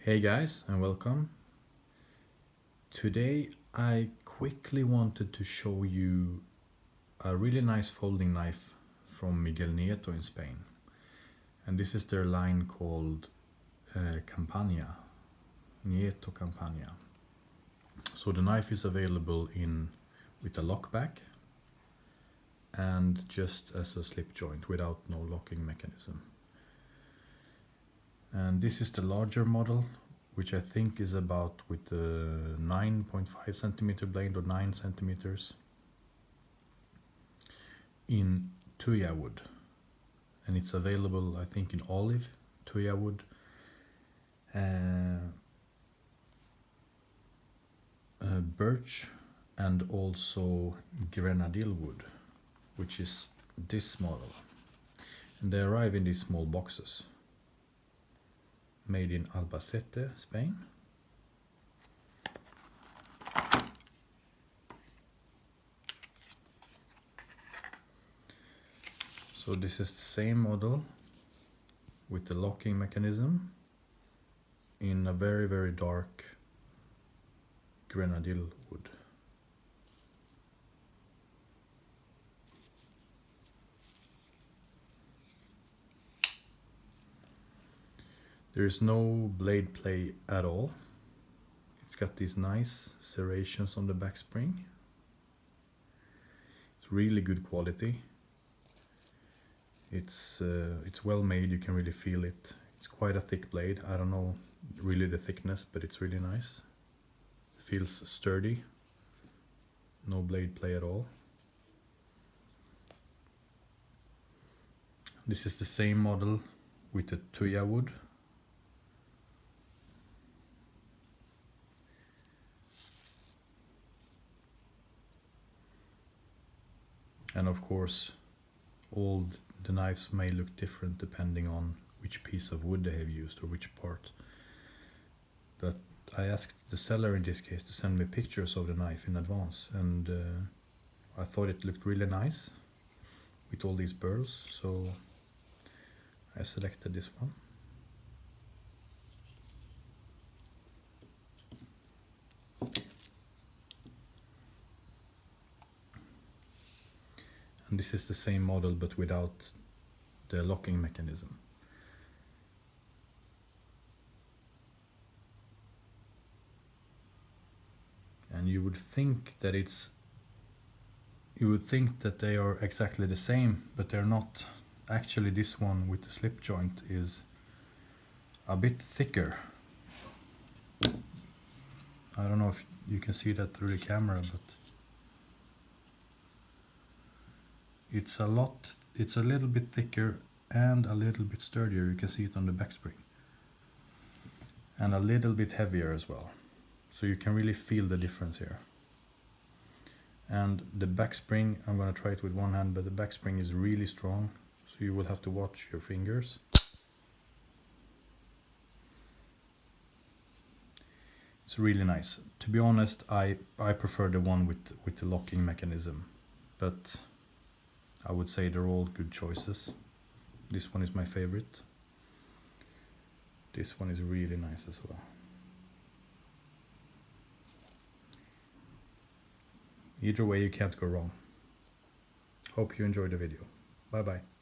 Hey guys, and welcome. Today I quickly wanted to show you a really nice folding knife from Miguel Nieto in Spain. And this is their line called Campana, Nieto Campana. So the knife is available with a lock back and just as a slip joint without no locking mechanism. And this is the larger model, which I think is about with the 9.5 centimeter blade or 9 centimeters in tuya wood. And it's available, I think, in olive, tuya wood, birch, and also grenadille wood, which is this model. And they arrive in these small boxes. Made in Albacete, Spain. So this is the same model with the locking mechanism in a very, very dark grenadille wood. There is no blade play at all. It's got these nice serrations on the back spring. It's really good quality. It's well made, you can really feel it. It's quite a thick blade. I don't know really the thickness, but it's really nice. It feels sturdy. No blade play at all. This is the same model with the tuya wood. And of course, all the knives may look different depending on which piece of wood they have used or which part. But I asked the seller in this case to send me pictures of the knife in advance, and I thought it looked really nice with all these burls, so I selected this one. And this is the same model but without the locking mechanism. And you would think that they are exactly the same, but they're not. Actually, this one with the slip joint is a bit thicker. I don't know if you can see that through the camera, but it's a little bit thicker and a little bit sturdier. You can see it on the back spring. And a little bit heavier as well. So you can really feel the difference here. And the back spring, I'm going to try it with one hand, but the back spring is really strong. So you will have to watch your fingers. It's really nice. To be honest, I prefer the one with the locking mechanism. But I would say they're all good choices. This one is my favorite. This one is really nice as well. Either way, you can't go wrong. Hope you enjoyed the video. Bye bye.